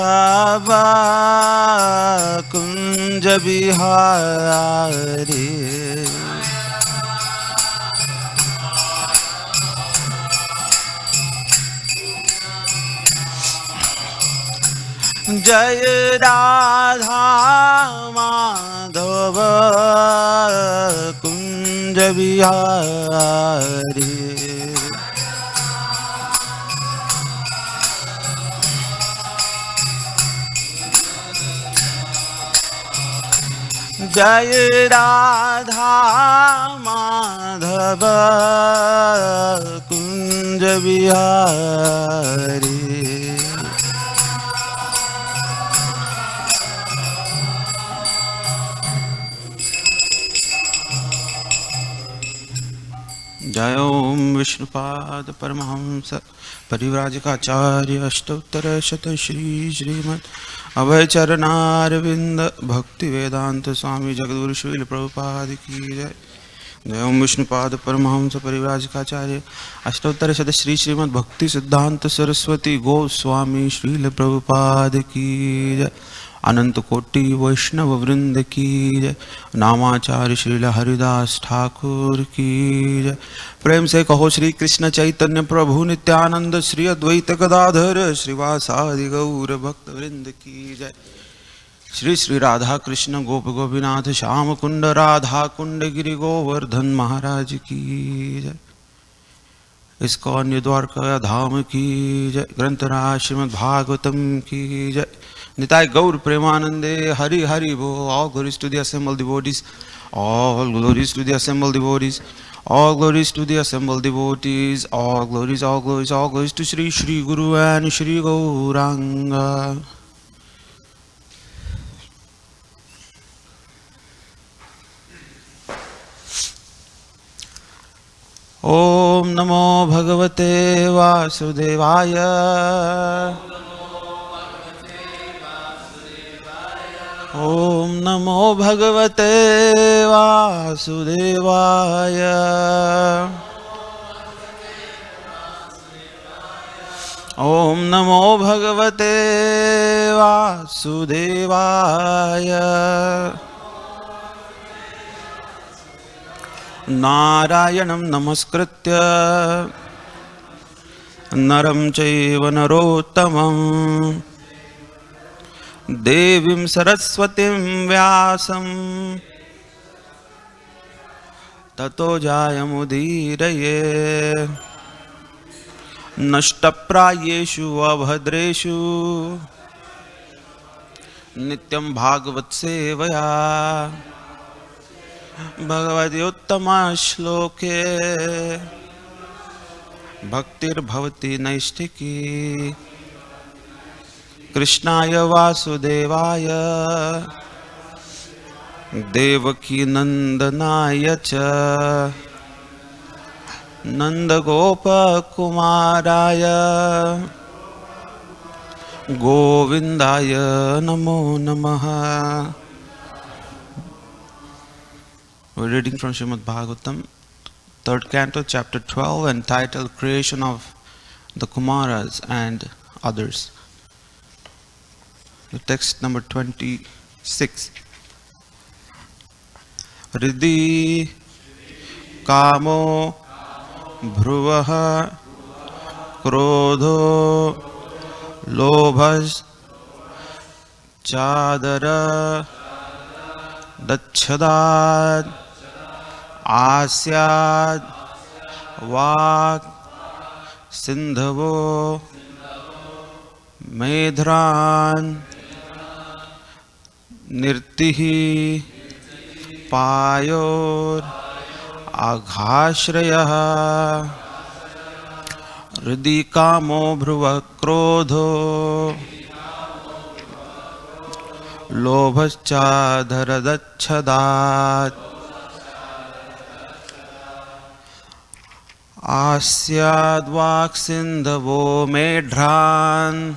बाबा कुंज बिहारी जय राधा माधव कुंज बिहारी जय राधा माधव कुंज बिहारी जय ओम विष्णुपाद परमहंस परिव्राजकाचार्य अष्टोत्तर शत श्री श्रीमद् अभय चरणारविंद भक्ति वेदांत स्वामी जगद्गुरु श्रील प्रभुपाद की जय। जय ओम विष्णुपाद परमहंस परिव्राजकाचार्य अष्टोत्तर शत श्री श्रीमद् भक्ति सिद्धांत सरस्वती गोस्वामी श्रील प्रभुपाद की जय। अनंत कोटि वैष्णव वृंद की जय। नामाचार्य श्रील हरिदास ठाकुर की जय। प्रेम से कहो श्री कृष्ण चैतन्य प्रभु नित्यानंद श्री अद्वैत गदाधर श्रीवासादि गौर भक्त वृंद की जय। श्री श्री राधा कृष्ण गोप गोपीनाथ श्याम कुंड राधा कुंड गिरि गोवर्धन महाराज की जय। इस्कॉन द्वारका धाम की जय। ग्रंथराज श्रीमद् भागवतम की जय। निताय गौर प्रेमानंदे हरि हरि बो। All glories to the assembled devotees. All glories to the assembled devotees. All glories to the assembled devotees. All glories, all glories, all glories to Shri Shri Guru and Shri Gauranga. Om Namo Bhagavate Vasudevaya. Om Namo Bhagavate Vasudevaya. Om Namo Bhagavate Vasudevaya. Narayanam Namaskritya Naram Chaiva Narottamam Devim Saraswatim Vyasam Tato Jayamudiraye Nashtaprayeshu Abhadreshu Nityam Bhagavat Sevaya Bhagavati Uttama Shloke Bhaktir Bhavati Naishtiki Krishnaya Vasudevaya Devaki Nandanaya Cha Nandagopa Kumaraya Govindaya Namo Namaha. We're reading from Srimad Bhagavatam, 3rd canto, chapter 12, entitled Creation of the Kumaras and Others. The text number 26. Riddhi Kamo Bhruvaha Krodho Lobhas Chadara Dachadad Asyad Vak Sindhavo Medhran Nirtihi Payor Aghashrayah Hridhi Kamo Bhruva Krodho Lobhascha Dharadachhadat Asyad Vaksindhavo Medhran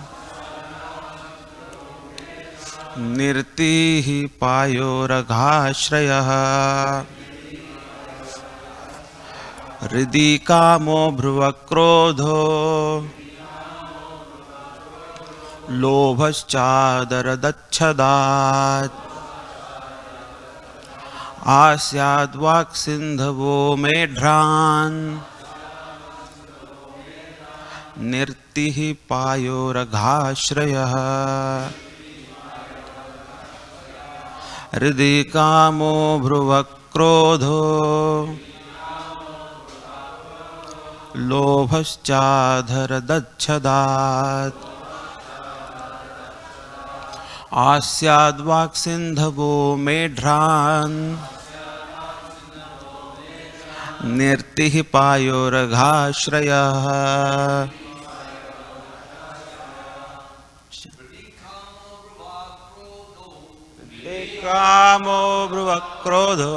Nirtihi Payoraghashrayah Hridhi Kamo Bhruva Krodho लोभश्चादरदच्छदात् आस्याद्वाक्सिन्धवो मेढ्रान् निर्तिः पायोरघाश्रयः हृदि कामो भ्रुवक्रोधो लोभश्चाधरदच्छदात् आस्याद्वाक्सिन्धवो मेढ्रान् निर्तिः पायोरघाश्रयः कामो भ्रुवक्रोधो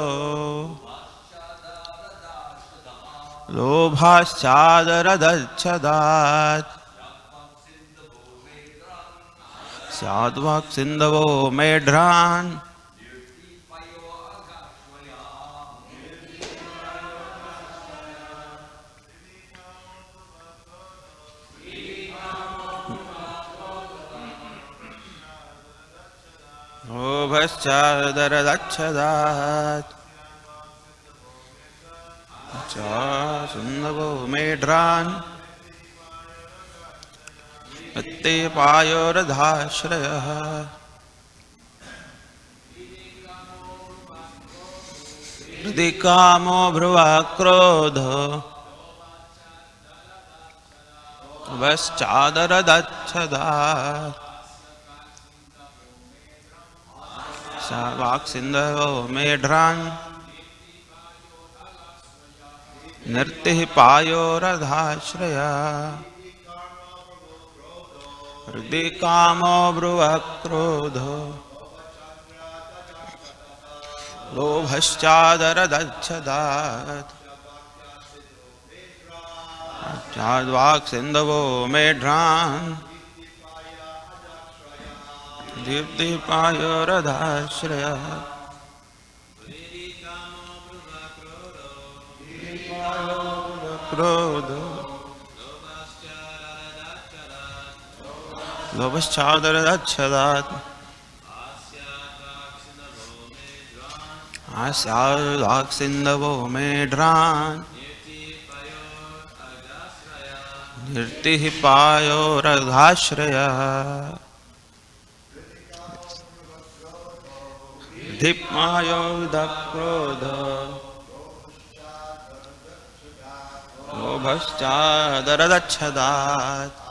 लोभाश्चादरदच्छदात् स्याद्वाक्सिन्धवो मेढ्रान् लोभश्चादरदच्छदात् सिन्धवो मेढ्रान् अत्ते पायोरधाश्रयः हृदि कामो भ्रुवक्रोधो लोभश्चादरदच्छदात् वाक्सिन्धवो मेढ्रान् निर्तिः पायोरधाश्रयः हृदि कामो भ्रुवक्रोधो लोभश्चादरदच्छदात् वाक्सिन्धवो मेढ्रान् निर्तिः पायोरधाश्रयः क्रोधो लोभश्चादरदच्छदात् आस्याद्वाक्सिन्धवो मेढ्रान् निर्तिः पायोरघाश्रयः धिप्मायोदक्रोधो लोभश्चादरदच्छदात्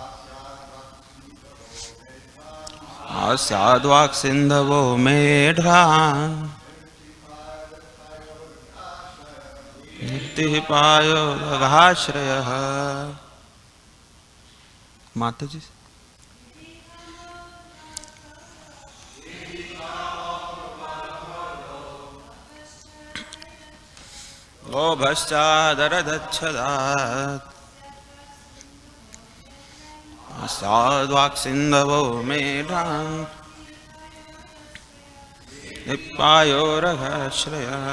आस्याद्वाक्सिन्धवो मेढ्रान् निर्तिः पायोरघाश्रयः माता जी लोभश्चादरदच्छदात् आस्याद्वाक्सिन्धवो मेढ्रान् निपायोरघाश्रयः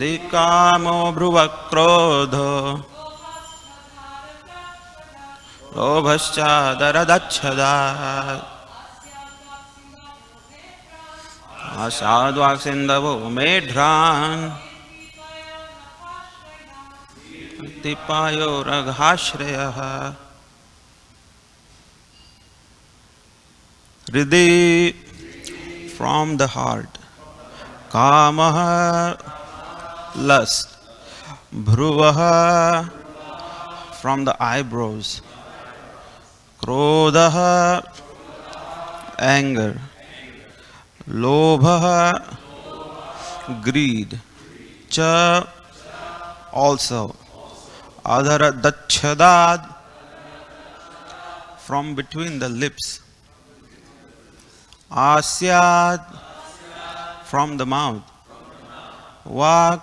दिकामो भ्रुवक्रोधो लोभश्चादरदच्छदात् आस्याद्वाक्सिन्धवो मेढ्रान् पायोरघाश्रयः हृदि from the heart, kamaha lust, bhruvaha from the eyebrows, krodhaha anger, lobha greed, cha also, adhara dachadad from between the lips, asyad from the mouth, vak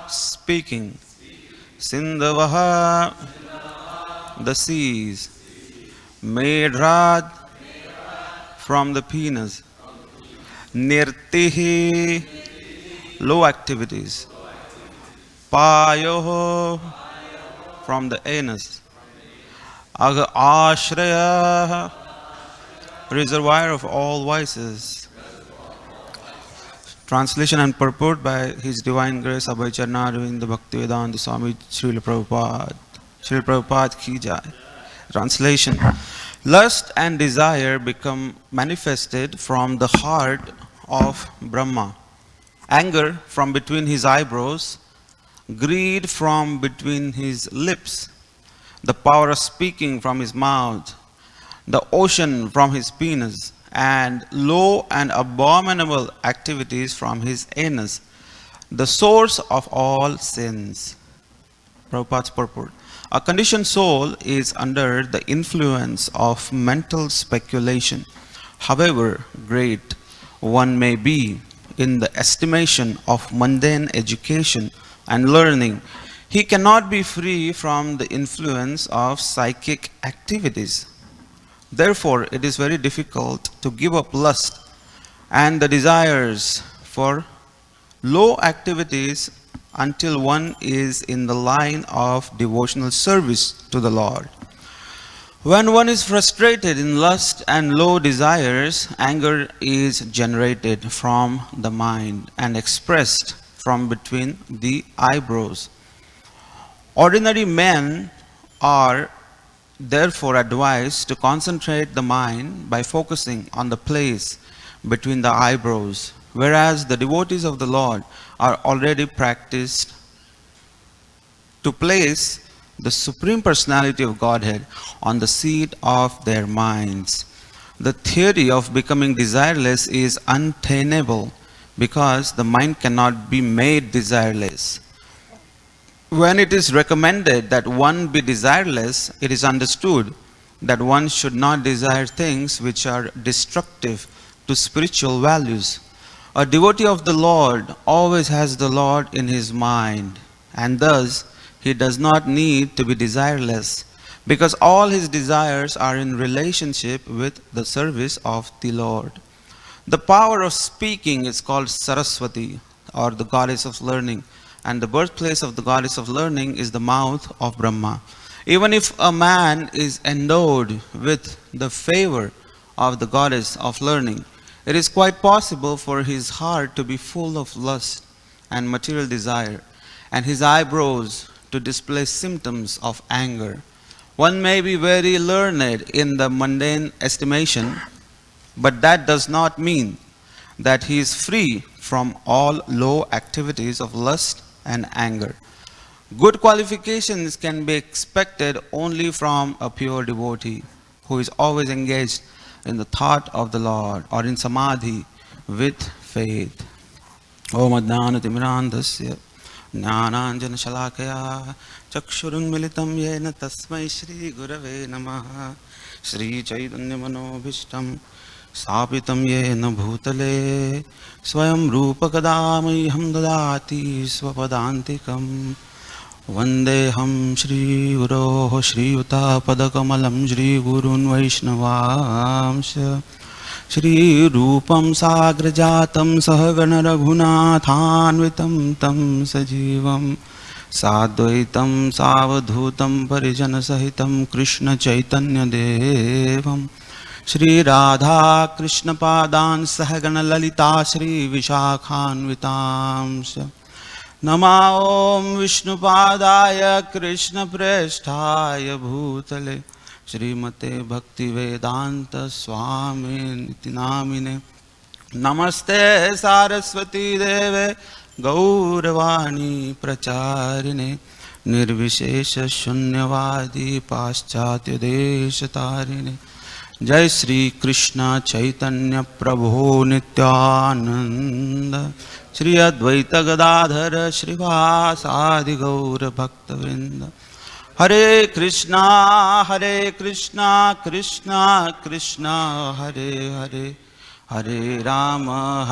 speaking, sindhavaha the seas, medhrad from the penis, nirtihi low activities, payoho from the anus. Aga ashraya, reservoir of all vices. Translation and purport by His Divine Grace Abhay Charnarvind Bhaktivedanta Swami Srila Prabhupada. Srila Prabhupada ki jai. Translation. Lust and desire become manifested from the heart of Brahma. Anger from between his eyebrows, greed from between his lips, the power of speaking from his mouth, the ocean from his penis, and low and abominable activities from his anus, the source of all sins. Prabhupada's purport. A conditioned soul is under the influence of mental speculation. However great one may be in the estimation of mundane education and learning, he cannot be free from the influence of psychic activities. Therefore, it is very difficult to give up lust and the desires for low activities until one is in the line of devotional service to the Lord. When one is frustrated in lust and low desires, anger is generated from the mind and expressed from between the eyebrows. Ordinary men are therefore advised to concentrate the mind by focusing on the place between the eyebrows, whereas the devotees of the Lord are already practiced to place the Supreme Personality of Godhead on the seat of their minds. The theory of becoming desireless is untenable because the mind cannot be made desireless. When it is recommended that one be desireless, it is understood that one should not desire things which are destructive to spiritual values. A devotee of the Lord always has the Lord in his mind, and thus he does not need to be desireless, because all his desires are in relationship with the service of the Lord. The power of speaking is called Saraswati, or the goddess of learning, and the birthplace of the goddess of learning is the mouth of Brahma. Even if a man is endowed with the favor of the goddess of learning, it is quite possible for his heart to be full of lust and material desire, and his eyebrows to display symptoms of anger. One may be very learned in the mundane estimation, but that does not mean that he is free from all low activities of lust and anger. Good qualifications can be expected only from a pure devotee who is always engaged in the thought of the Lord or in samadhi with faith. Om Adnanatimirandasya Jnananjana Shalakaya Chakshurunmilitam Yena Tasmai Shri Gurave Namaha Shri Chaitanya Manobhishtam Sapitam Yena Bhutale Swayam Rupa Kadamaiham Dadati Swapadantikam Vandeham Shri Guroho Shri Yuta Padakamalam Shri Gurun Vaishnavamsha Shri Rupam Sagrajatam Sahagana Raghunathanvitam Tam Sajivam Sadvaitam Savadhutam Parijana Sahitam Krishna Chaitanya Devam Shri Radha Krishna Padan Sahagana Lalita Shri Vishakhanvitamsha Nama Om Vishnupadaya Krishna Presthaya Bhutale Srimate Bhakti Vedanta Swami Niti Namine Namaste Saraswati Deve Gauravani Pracharine Nirvishesha Shunyavadi Paschatya Deshatarine Jai Shri Krishna Chaitanya Prabhu Nityananda Shri Advaita Gadadhara Shrivasadi Gaura Bhakta Vrinda Hare Krishna Krishna Krishna Hare Hare Hare Rama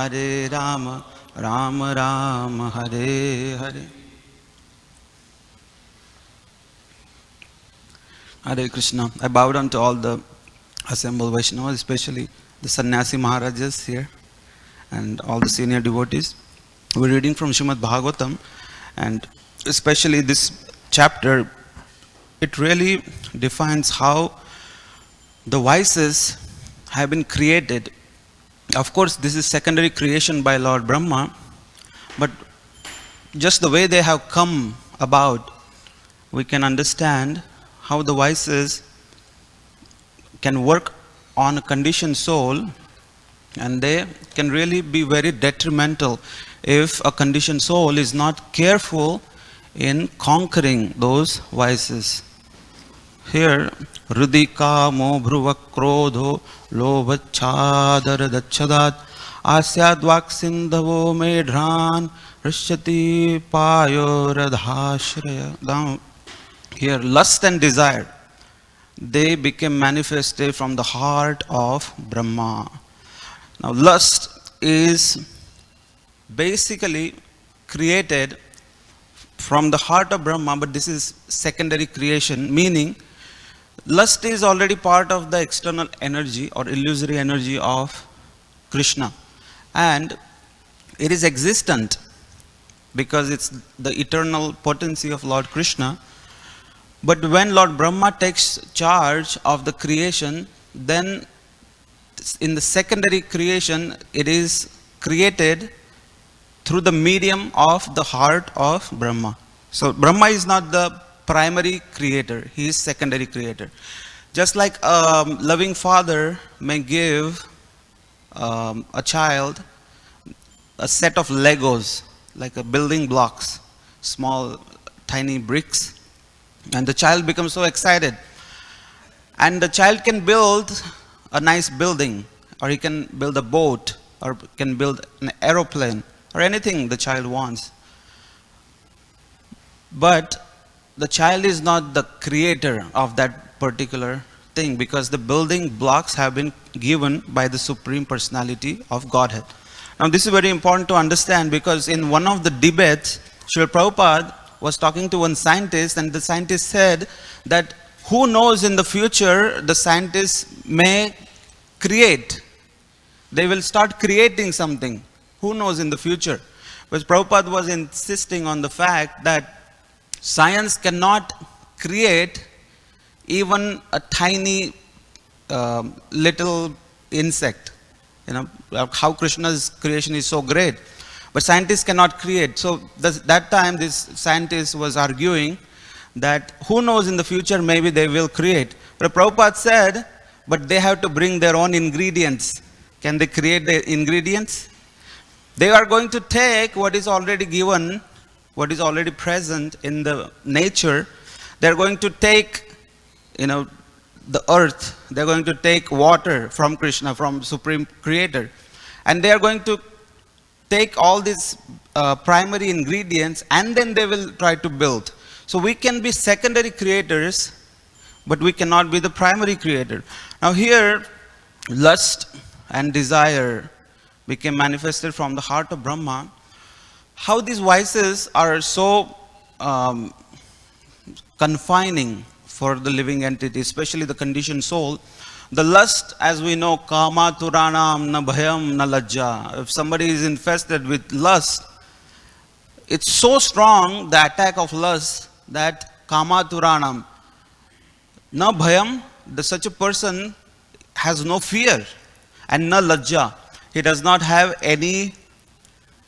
Rama Rama Hare Hare. Hare Krishna. I bow down to all the assembled Vaishnavas, especially the Sannyasi Maharajas here and all the senior devotees. We're reading from Srimad Bhagavatam, and especially this chapter it really defines how the vices have been created. Of course, this is secondary creation by Lord Brahma, but just the way they have come about, we can understand how the vices can work on a conditioned soul, and they can really be very detrimental if a conditioned soul is not careful in conquering those vices. Here, Rudika mo bhruva krodho lobhachadar dachadat asyadvaksindhavo medhran rishyati payoradhashraya. Now, here, lust and desire, they became manifested from the heart of Brahma. Now, lust is basically created from the heart of Brahma, but this is secondary creation, meaning lust is already part of the external energy or illusory energy of Krishna, and it is existent because it's the eternal potency of Lord Krishna. But when Lord Brahma takes charge of the creation, then in the secondary creation, it is created through the medium of the heart of Brahma. So Brahma is not the primary creator, he is secondary creator. Just like a loving father may give a child a set of Legos, like a building blocks, small tiny bricks, and the child becomes so excited. And the child can build a nice building, or he can build a boat, or can build an aeroplane, or anything the child wants. But the child is not the creator of that particular thing, because the building blocks have been given by the Supreme Personality of Godhead. Now this is very important to understand, because in one of the debates, Srila Prabhupada was talking to one scientist, and the scientist said that who knows, in the future the scientists may create. They will start creating something. Who knows in the future? But Prabhupada was insisting on the fact that science cannot create even a tiny little insect. You know, how Krishna's creation is so great. But scientists cannot create. So that time this scientist was arguing that who knows, in the future maybe they will create. But Prabhupada said, but they have to bring their own ingredients. Can they create the ingredients? They are going to take what is already given, what is already present in the nature. They are going to take, the earth. They are going to take water from Krishna, from Supreme Creator. And they are going to take all these primary ingredients, and then they will try to build. So we can be secondary creators, but we cannot be the primary creator. Now here, lust and desire became manifested from the heart of Brahma. How these vices are so confining for the living entity, especially the conditioned soul. The lust, as we know, kama turanam na bhayam na lajja. If somebody is infested with lust, it's so strong, the attack of lust, that kama turanam na bhayam, such a person has no fear, and na lajja, he does not have any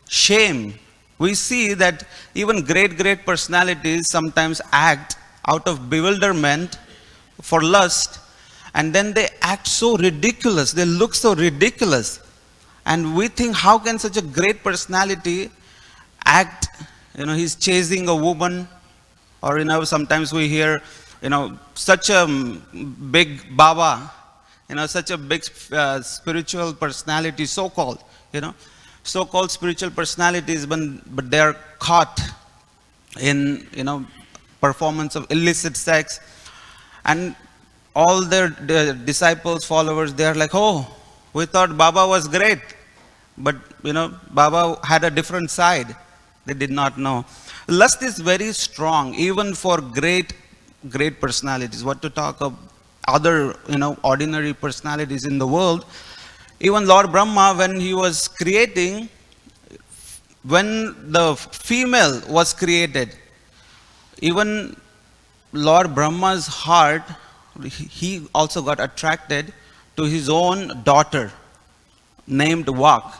shame. We see that even great personalities sometimes act out of bewilderment for lust, and then they act so ridiculous, they look so ridiculous, and we think, how can such a great personality act? He's chasing a woman, or sometimes we hear, such a big Baba, such a big spiritual personality, so-called spiritual personalities, but they are caught in, performance of illicit sex, and all their disciples, followers, they are like, oh, we thought Baba was great, but Baba had a different side. They did not know. Lust is very strong, even for great personalities. What to talk of other, ordinary personalities in the world. Even Lord Brahma, when he was creating, when the female was created, even Lord Brahma's heart, he also got attracted to his own daughter named Vak.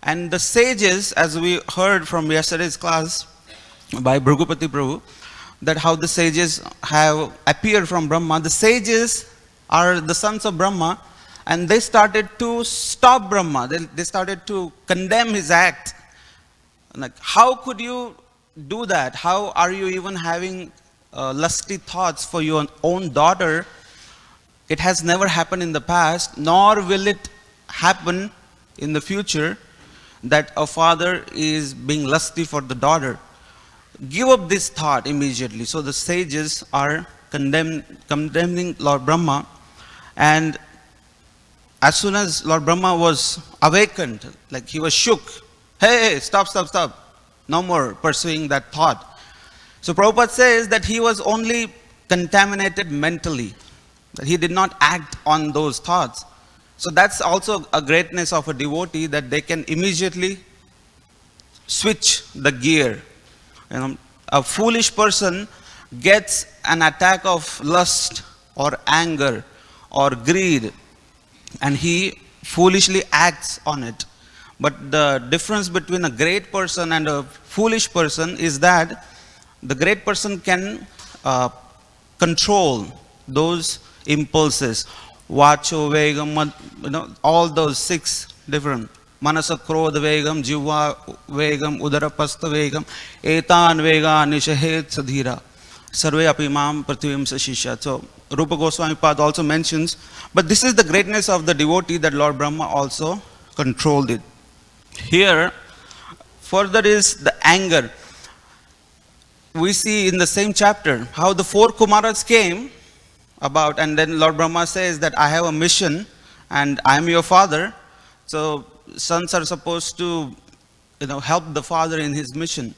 And the sages, as we heard from yesterday's class by Bhragupati Prabhu, that how the sages have appeared from Brahma. The sages are the sons of Brahma, and they started to stop Brahma. They started to condemn his act. Like, how could you do that? How are you even having lusty thoughts for your own daughter? It has never happened in the past, nor will it happen in the future that a father is being lusty for the daughter. Give up this thought immediately. So the sages are condemning Lord Brahma, and as soon as Lord Brahma was awakened, like he was shook, hey, stop, no more pursuing that thought. So Prabhupada says that he was only contaminated mentally, that he did not act on those thoughts. So that's also a greatness of a devotee, that they can immediately switch the gear. You know, a foolish person gets an attack of lust or anger or greed, and he foolishly acts on it. But the difference between a great person and a foolish person is that the great person can control those impulses. Vacho vegam, all those 6 different. Manasa krodha vegam, jiva vegam, udarapastha vegam, etan vega nishahet sadhira, sarve apimam prativim sashisha. So Rupa Goswami Pad also mentions, but this is the greatness of the devotee, that Lord Brahma also controlled it. Here, further is the anger. We see in the same chapter how the 4 Kumaras came about, and then Lord Brahma says that I have a mission and I am your father. So sons are supposed to help the father in his mission.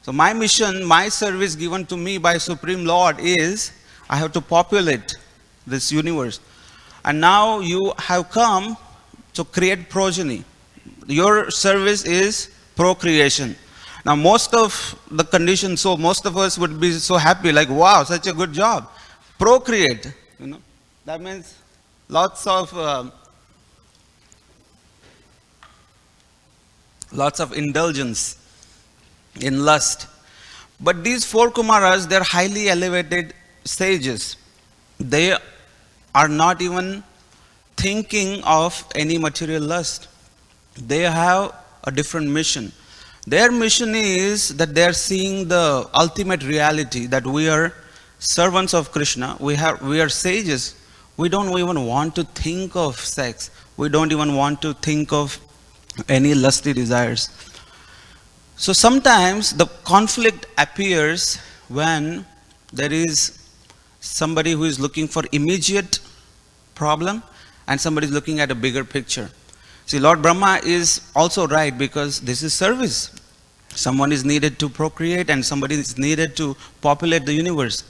So my mission, my service given to me by Supreme Lord is I have to populate this universe. And now you have come to create progeny. Your service is procreation. Now most of the conditions, so most of us would be so happy, like, wow, such a good job. Procreate, that means lots of indulgence in lust. But these 4 Kumaras, they're highly elevated sages. They are not even thinking of any material lust. They have a different mission. Their mission is that they are seeing the ultimate reality, that we are servants of Krishna. We are sages. We don't even want to think of sex. We don't even want to think of any lusty desires. So sometimes the conflict appears when there is somebody who is looking for immediate problem and somebody is looking at a bigger picture. See, Lord Brahma is also right, because this is service. Someone is needed to procreate and somebody is needed to populate the universe.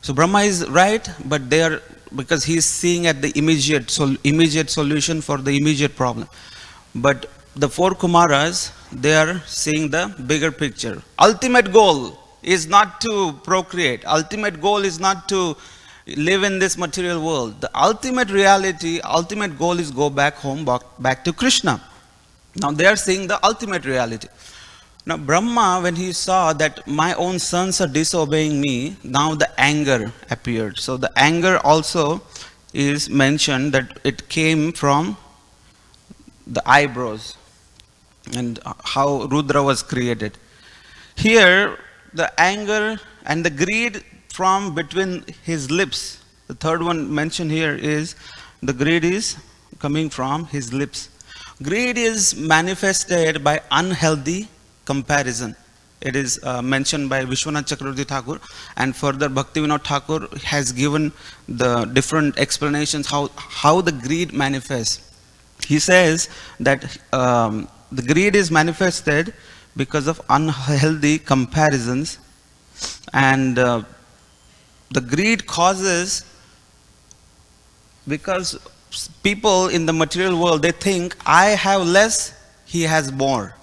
So Brahma is right, but because he is seeing at the immediate solution for the immediate problem. But the 4 Kumaras, they are seeing the bigger picture. Ultimate goal is not to procreate. Ultimate goal is not to live in this material world. The ultimate reality, ultimate goal is go back home, back to Krishna. Now they are seeing the ultimate reality. Now Brahma, when he saw that my own sons are disobeying me, now the anger appeared. So the anger also is mentioned, that it came from the eyebrows and how Rudra was created. Here, the anger and the greed from between his lips. The third one mentioned here is the greed is coming from his lips. Greed is manifested by unhealthy comparison. It is mentioned by Vishwanath Chakravarti Thakur, and further Bhaktivinoda Thakur has given the different explanations how the greed manifests. He says that the greed is manifested because of unhealthy comparisons, and the greed causes because people in the material world, they think I have less, he has more.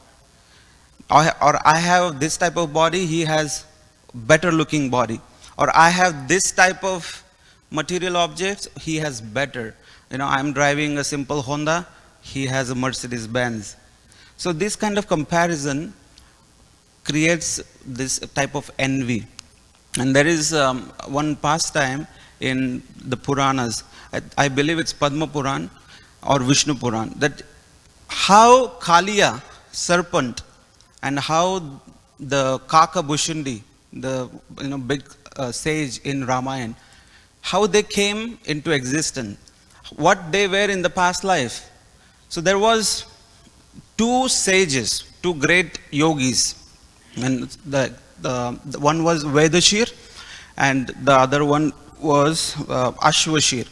Or I have this type of body, he has better looking body. or I have this type of material objects, he has better. I'm driving a simple Honda, he has a Mercedes Benz. So this kind of comparison creates this type of envy. And there is one pastime in the Puranas, I believe it's Padma Puran or Vishnu Puran, that how Kaliya, serpent, and how the Kaka Bhushundi, the big sage in Ramayana, how they came into existence, what they were in the past life. So there was two sages, two great yogis, and the one was Vedashir and the other one was Ashwashir.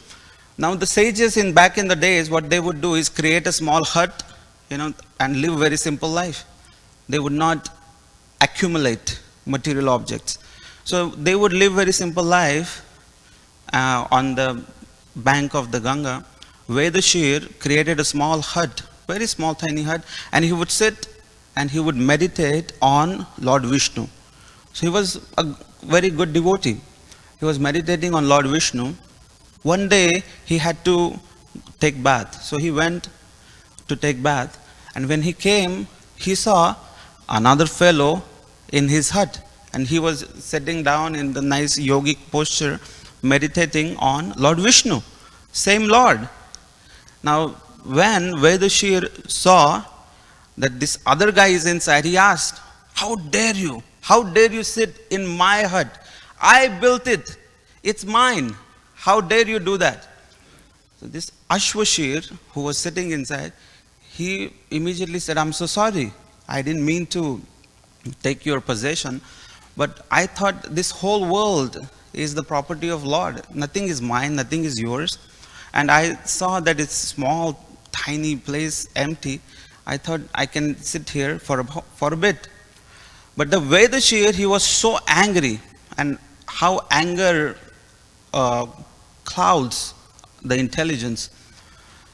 Now the sages back in the days, what they would do is create a small hut, and live very simple life. They would not accumulate material objects. So they would live very simple life on the bank of the Ganga. Vedashir created a small hut, very small tiny hut, and he would sit and he would meditate on Lord Vishnu. So he was a very good devotee. He was meditating on Lord Vishnu. One day he had to take bath. So he went to take bath, and when he came, he saw another fellow in his hut, and he was sitting down in the nice yogic posture, meditating on Lord Vishnu, same Lord. Now, when Vedashir saw that this other guy is inside, he asked, "How dare you? How dare you sit in my hut? I built it. It's mine. How dare you do that?" So this Ashwashir, who was sitting inside, he immediately said, "I'm so sorry. I didn't mean to take your possession, but I thought this whole world is the property of Lord. Nothing is mine, nothing is yours. And I saw that it's small, tiny place, empty. I thought I can sit here for a bit." But the Vedashir, he was so angry, and how anger clouds the intelligence.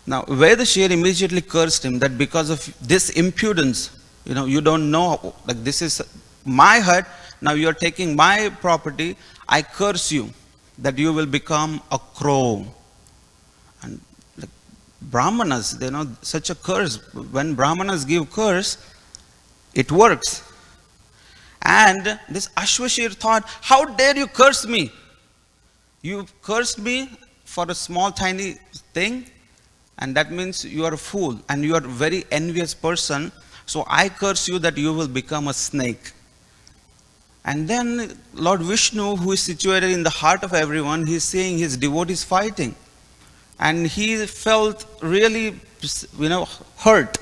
Now, Vedashir immediately cursed him that because of this impudence, you don't know, like this is my hut, now you're taking my property, I curse you that you will become a crow. And like Brahmanas, such a curse, when Brahmanas give curse, it works. And this Ashwashir thought, "How dare you curse me? You cursed me for a small tiny thing, and that means you are a fool and you are a very envious person. So I curse you that you will become a snake." And then Lord Vishnu, who is situated in the heart of everyone, he's seeing his devotees fighting. And he felt really, hurt.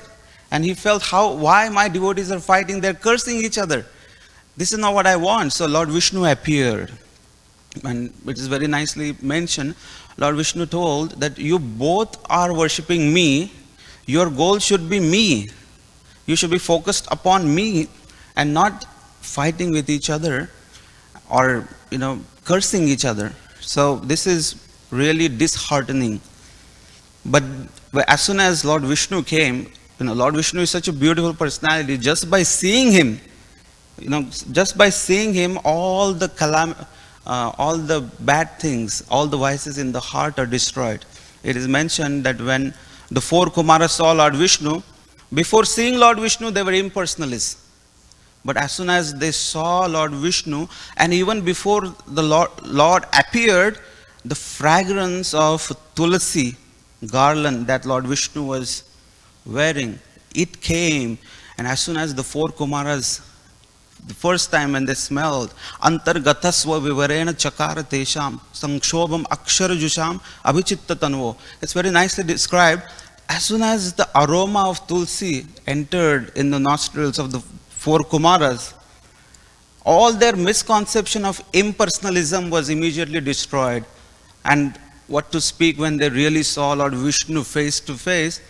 And he felt, why my devotees are fighting? They're cursing each other. This is not what I want. So Lord Vishnu appeared. And it is very nicely mentioned. Lord Vishnu told that you both are worshipping me. Your goal should be me. You should be focused upon me and not fighting with each other or, cursing each other. So this is really disheartening. But as soon as Lord Vishnu came, Lord Vishnu is such a beautiful personality. Just by seeing him, all the bad things, all the vices in the heart are destroyed. It is mentioned that when the four Kumaras saw Lord Vishnu, before seeing Lord Vishnu, they were impersonalists. But as soon as they saw Lord Vishnu, and even before the Lord appeared, the fragrance of tulsi garland that Lord Vishnu was wearing, it came. And as soon as the four Kumaras, the first time when they smelled, antargatasva vivarena chakara tesham sankshobham akshara jusham abhichitta tanvo. It's very nicely described. As soon as the aroma of tulsi entered in the nostrils of the four Kumaras, all their misconception of impersonalism was immediately destroyed. And what to speak when they really saw Lord Vishnu face to face,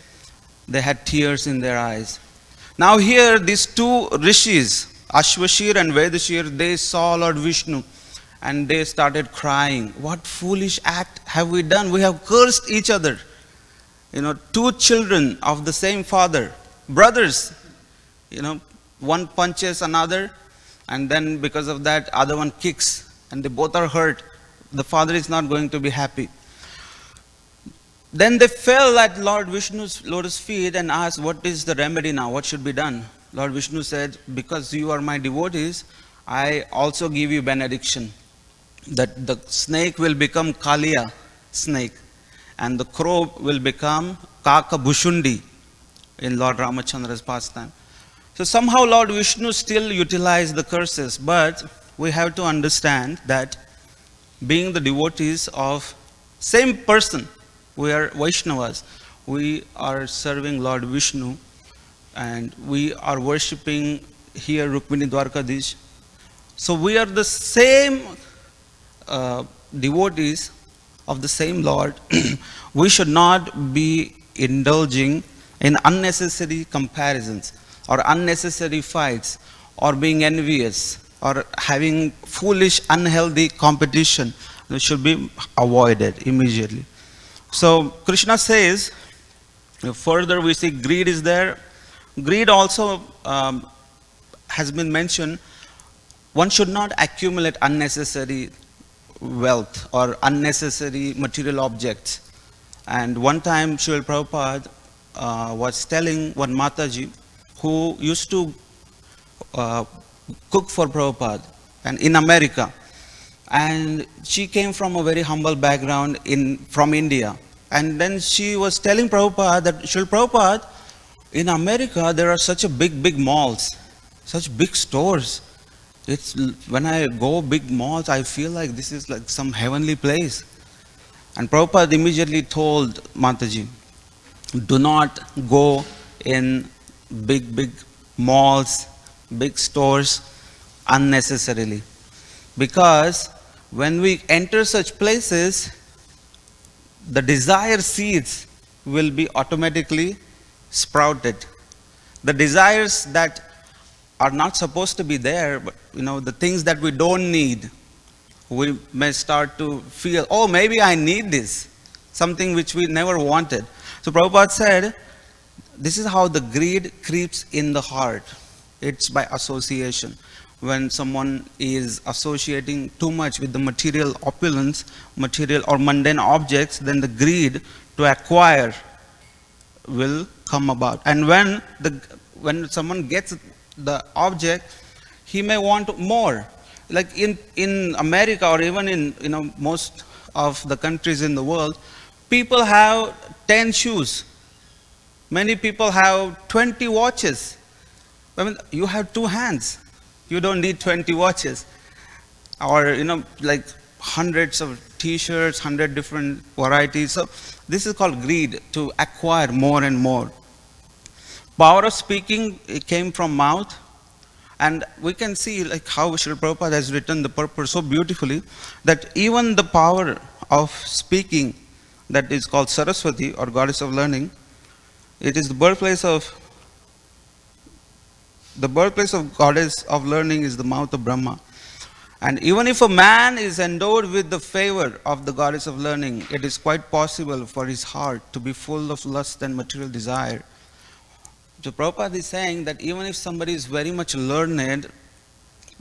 they had tears in their eyes. Now here, these two rishis, Ashwashir and Vedashir, they saw Lord Vishnu and they started crying. What foolish act have we done? We have cursed each other. Two children of the same father, brothers, one punches another, and then because of that, other one kicks and they both are hurt. The father is not going to be happy. Then they fell at Lord Vishnu's lotus feet and asked, what is the remedy now? What should be done? Lord Vishnu said, because you are my devotees, I also give you benediction. That the snake will become Kaliya snake, and the crow will become Kaka Bhushundi in Lord Ramachandra's pastime. So somehow Lord Vishnu still utilized the curses, but we have to understand that being the devotees of same person, we are Vaishnavas, we are serving Lord Vishnu, and we are worshipping here Rukmini Dwarkadish. So we are the same devotees of the same Lord. We should not be indulging in unnecessary comparisons or unnecessary fights or being envious or having foolish, unhealthy competition. It should be avoided immediately. So Krishna says, further we see greed is there. Greed also has been mentioned. One should not accumulate unnecessary wealth or unnecessary material objects. And one time Srila Prabhupada was telling one Mataji who used to cook for Prabhupada and in America. And she came from a very humble background from India. And then she was telling Prabhupada that, Srila Prabhupada, in America there are such a big malls, such big stores. When I go big malls, I feel like this is like some heavenly place. And Prabhupada immediately told Mataji, do not go in big malls, big stores unnecessarily. Because when we enter such places, the desire seeds will be automatically sprouted. The desires that are not supposed to be there, but the things that we don't need, we may start to feel, oh, maybe I need this, something which we never wanted. So Prabhupada said, this is how the greed creeps in the heart. It's by association. When someone is associating too much with the material opulence, material or mundane objects, then the greed to acquire will come about. And when someone gets the object, he may want more. Like in America or even in most of the countries in the world, people have 10 shoes. Many people have 20 watches. I mean, you have 2 hands. You don't need 20 watches. Or, like hundreds of t-shirts, 100 different varieties. So this is called greed, to acquire more and more. Power of speaking, it came from mouth. And we can see like how Srila Prabhupada has written the purpose so beautifully, that even the power of speaking, that is called Saraswati or goddess of learning, it is the birthplace of goddess of learning is the mouth of Brahma. And even if a man is endowed with the favor of the goddess of learning, it is quite possible for his heart to be full of lust and material desire. So Prabhupada is saying that even if somebody is very much learned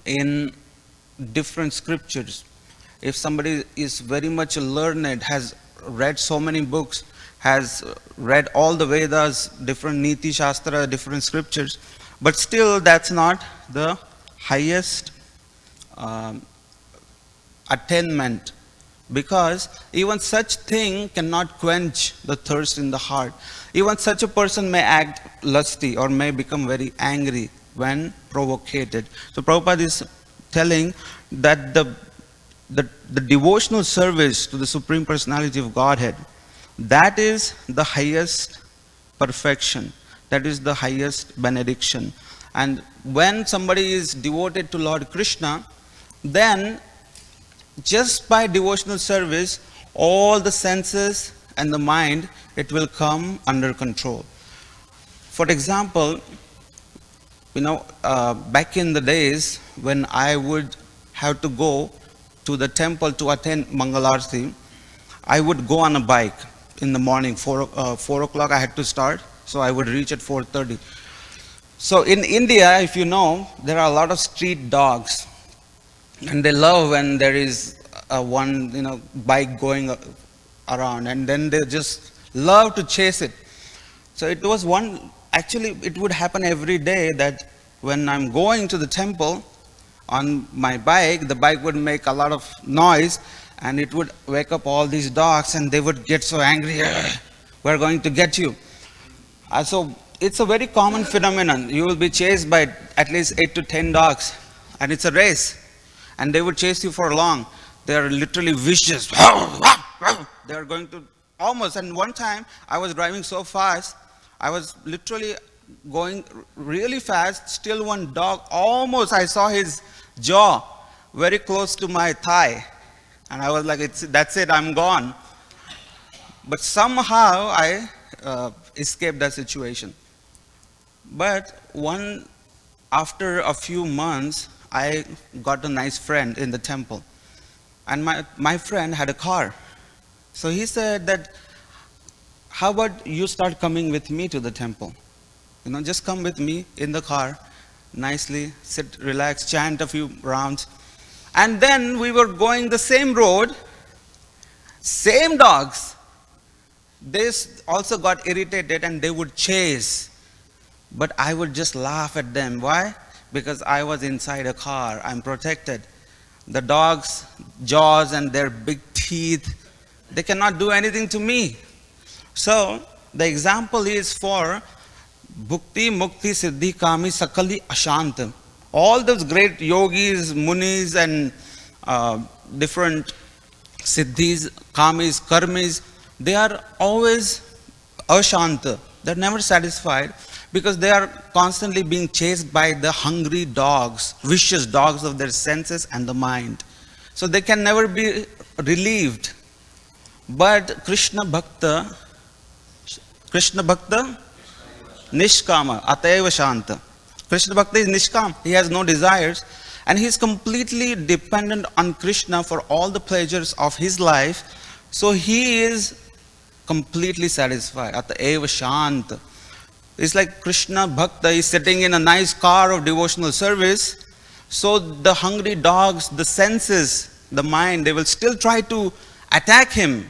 in different scriptures, if somebody is very much learned, has read so many books, has read all the Vedas, different Niti Shastra, different scriptures, but still that's not the highest attainment, because even such thing cannot quench the thirst in the heart. Even such a person may act lusty or may become very angry when provoked. So Prabhupada is telling that the devotional service to the Supreme Personality of Godhead, that is the highest perfection. That is the highest benediction. And when somebody is devoted to Lord Krishna, then just by devotional service, all the senses and the mind, it will come under control. For example, back in the days when I would have to go to the temple to attend Mangalarti, I would go on a bike in the morning. 4 o'clock I had to start, so I would reach at 4:30. So in India, if you know, there are a lot of street dogs. And they love when there is one bike going around, and then they just love to chase it. So it was one, actually it would happen every day that when I'm going to the temple on my bike, the bike would make a lot of noise, and it would wake up all these dogs, and they would get so angry. We're going to get you. So it's a very common phenomenon. You will be chased by at least 8 to 10 dogs, and it's a race, and they would chase you for long. They are literally vicious. They are going to almost. And one time I was driving so fast, I was literally going really fast. Still, one dog almost, I saw his jaw very close to my thigh, and I was like, "That's it, I'm gone." But somehow I escaped that situation. But after a few months, I got a nice friend in the temple. And my friend had a car. So he said that, how about you start coming with me to the temple? Just come with me in the car, nicely, sit, relax, chant a few rounds. And then we were going the same road, same dogs. They also got irritated and they would chase. But I would just laugh at them. Why? Because I was inside a car. I'm protected. The dogs' jaws and their big teeth, they cannot do anything to me. So the example is for Bhukti, Mukti, Siddhi, Kami, Sakali, Ashanta. All those great yogis, munis, and different siddhis, kamis, karmis, they are always ashanta. They're never satisfied because they are constantly being chased by the hungry dogs, vicious dogs of their senses and the mind. So they can never be relieved. But Krishna Bhakta, Nishkama, Ataiva Shanta. Krishna Bhakta is Nishkam. He has no desires. And he is completely dependent on Krishna for all the pleasures of his life. So he is completely satisfied. Ataiva Shanta. It's like Krishna Bhakta is sitting in a nice car of devotional service. So the hungry dogs, the senses, the mind, they will still try to attack him.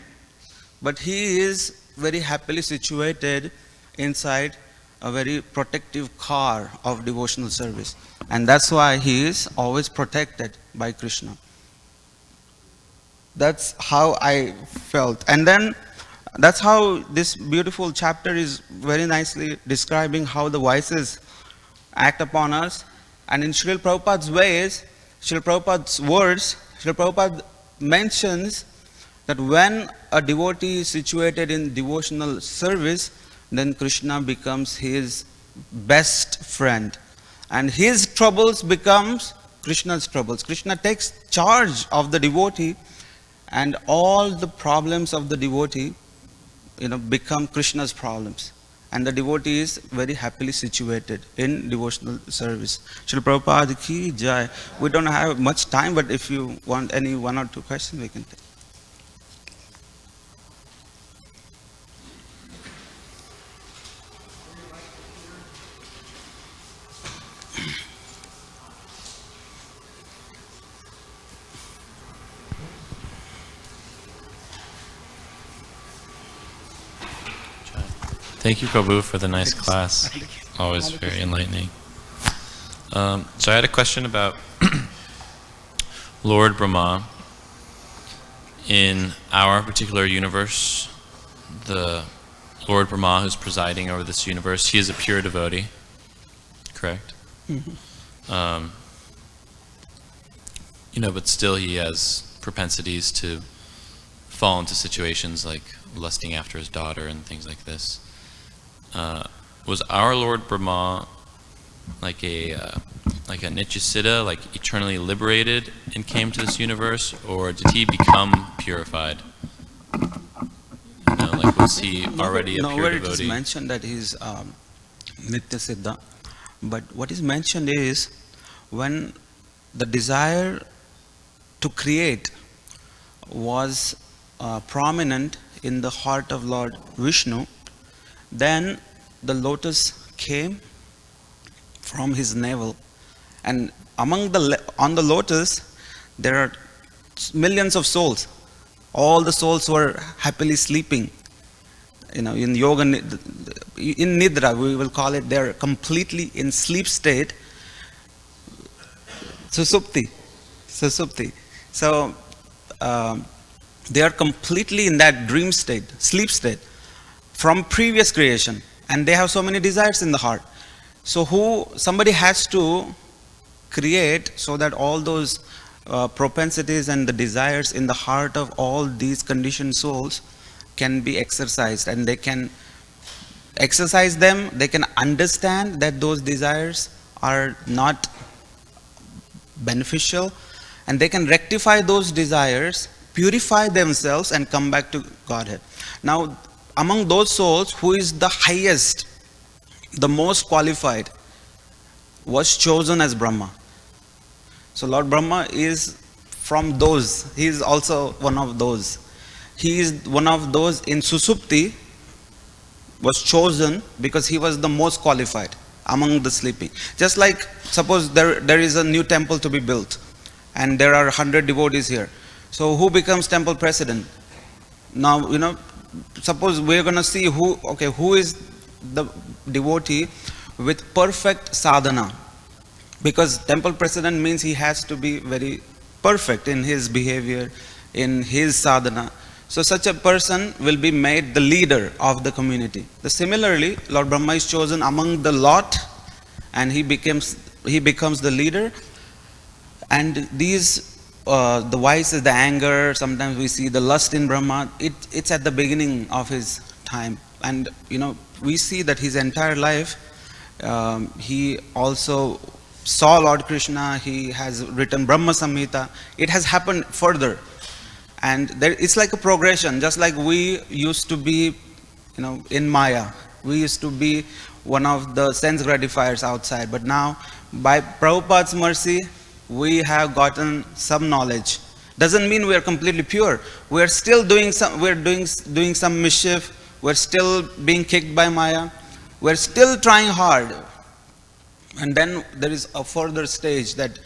But he is very happily situated inside a very protective car of devotional service. And that's why he is always protected by Krishna. That's how I felt. And then that's how this beautiful chapter is very nicely describing how the vices act upon us. And in Srila Prabhupada's ways, Srila Prabhupada's words, Srila Prabhupada mentions that when a devotee is situated in devotional service, then Krishna becomes his best friend. And his troubles becomes Krishna's troubles. Krishna takes charge of the devotee, and all the problems of the devotee become Krishna's problems. And the devotee is very happily situated in devotional service. Srila Prabhupada ki jai. We don't have much time, but if you want any one or two questions, we can take. Thank you, Prabhu, for the nice class. Always very enlightening. So I had a question about Lord Brahma. In our particular universe, the Lord Brahma who's presiding over this universe, he is a pure devotee, correct? Mm-hmm. But still he has propensities to fall into situations like lusting after his daughter and things like this. Was our Lord Brahma like a Nityasiddha, like eternally liberated and came to this universe, or did he become purified? Was he already a pure Nowhere devotee? it is mentioned that he is Nityasiddha, but what is mentioned is when the desire to create was prominent in the heart of Lord Vishnu, then the lotus came from his navel, and on the lotus There are millions of souls. All the souls were happily sleeping. In yoga, in nidra, we will call it, they're completely in sleep state. Susupti. So they are completely in that dream state, sleep state, from previous creation. And they have so many desires in the heart. So somebody has to create so that all those propensities and the desires in the heart of all these conditioned souls can be exercised, and they can exercise them, they can understand that those desires are not beneficial, and they can rectify those desires, purify themselves, and come back to Godhead. Now, among those souls, who is the highest, the most qualified, was chosen as Brahma. So Lord Brahma is from those. He is also one of those. He is one of those in Susupti, was chosen because he was the most qualified among the sleeping. Just like, suppose there is a new temple to be built, and there are 100 devotees here. So who becomes temple president? Now, suppose we're going to see who is the devotee with perfect sadhana. Because temple president means he has to be very perfect in his behavior, in his sadhana. So such a person will be made the leader of the community. Similarly, Lord Brahma is chosen among the lot, and he becomes the leader. And these, the vices, the anger, sometimes we see the lust in Brahma, it's at the beginning of his time. And we see that his entire life, he also saw Lord Krishna, he has written Brahma Samhita. It has happened further. And it's like a progression, just like we used to be, in Maya. We used to be one of the sense gratifiers outside. But now, by Prabhupada's mercy, we have gotten some knowledge. Doesn't mean we are completely pure. We are still doing some mischief. We're still being kicked by Maya. We're still trying hard. And then there is a further stage that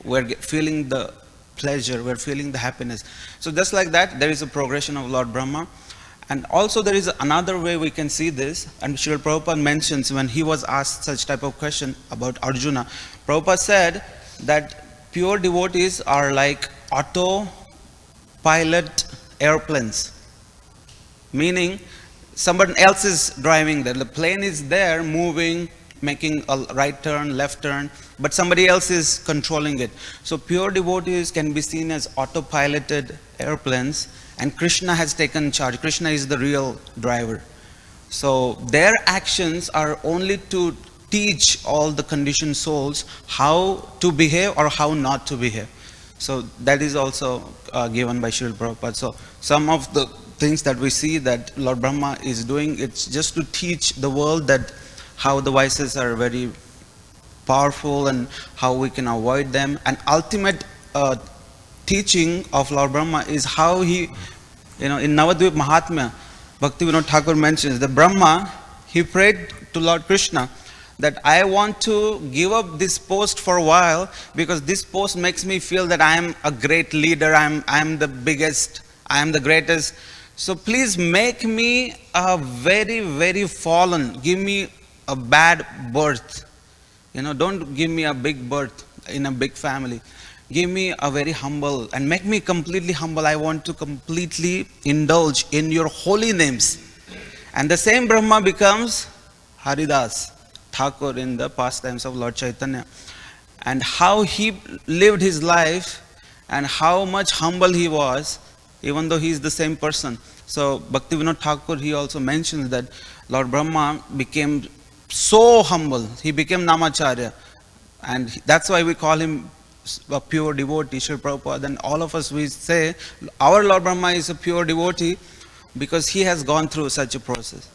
we're feeling the pleasure, we're feeling the happiness. So just like that, there is a progression of Lord Brahma. And also there is another way we can see this, and Srila Prabhupada mentions when he was asked such type of question about Arjuna. Prabhupada said that pure devotees are like auto-pilot airplanes. Meaning, someone else is driving there. The plane is there, moving, making a right turn, left turn, but somebody else is controlling it. So pure devotees can be seen as autopiloted airplanes, and Krishna has taken charge. Krishna is the real driver. So their actions are only to teach all the conditioned souls how to behave or how not to behave. So that is also given by Srila Prabhupada. So some of the things that we see that Lord Brahma is doing, it's just to teach the world that how the vices are very powerful and how we can avoid them. And ultimate teaching of Lord Brahma is how he, in Navadvip Mahatmya, Bhaktivinoda Thakur mentions that Brahma, he prayed to Lord Krishna that I want to give up this post for a while because this post makes me feel that I am a great leader, I am the biggest, I am the greatest. So please make me a very, very fallen, give me a bad birth. Don't give me a big birth in a big family. Give me a very humble and make me completely humble. I want to completely indulge in your holy names. And the same Brahma becomes Haridas Thakur in the pastimes of Lord Chaitanya. And how he lived his life and how much humble he was, even though he is the same person. So Bhaktivinoda Thakur, he also mentions that Lord Brahma became so humble. He became Namacharya. And that's why we call him a pure devotee, Srila Prabhupada. And all of us, we say, our Lord Brahma is a pure devotee because he has gone through such a process.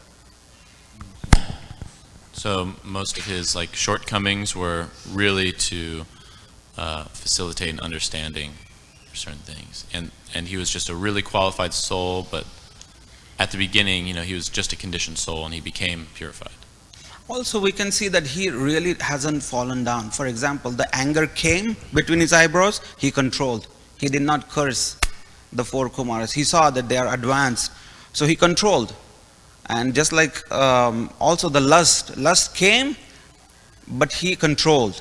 So most of his shortcomings were really to facilitate an understanding for certain things. And he was just a really qualified soul, but at the beginning, he was just a conditioned soul and he became purified. Also, we can see that he really hasn't fallen down. For example, the anger came between his eyebrows, he controlled. He did not curse the four Kumaras. He saw that they are advanced. So he controlled. And just like also the lust came, but he controlled.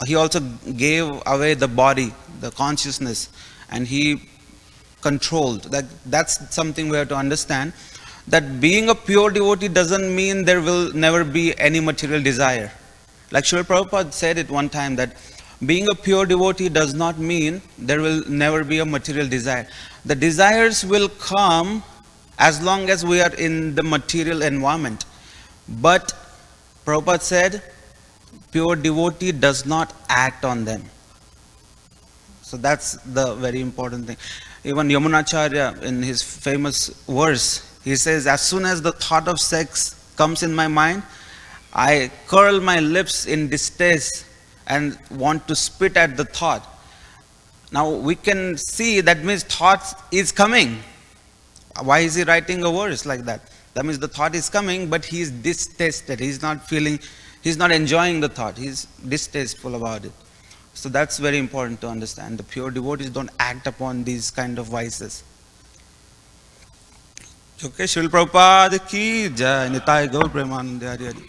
He also gave away the body, the consciousness, and he controlled. That's something we have to understand. That being a pure devotee doesn't mean there will never be any material desire. Like Srila Prabhupada said it one time, that being a pure devotee does not mean there will never be a material desire. The desires will come as long as we are in the material environment. But Prabhupada said, pure devotee does not act on them. So that's the very important thing. Even Yamunacharya, in his famous verse, he says, as soon as the thought of sex comes in my mind, I curl my lips in distaste and want to spit at the thought. Now we can see that means thought is coming. Why is he writing a verse like that? That means the thought is coming, but he is distasteful. He's not feeling, he's not enjoying the thought. He's distasteful about it. So that's very important to understand. The pure devotees don't act upon these kind of vices. Okay, Srila Prabhupada ki jai, Nitai Gaur Premanande Hari Hari.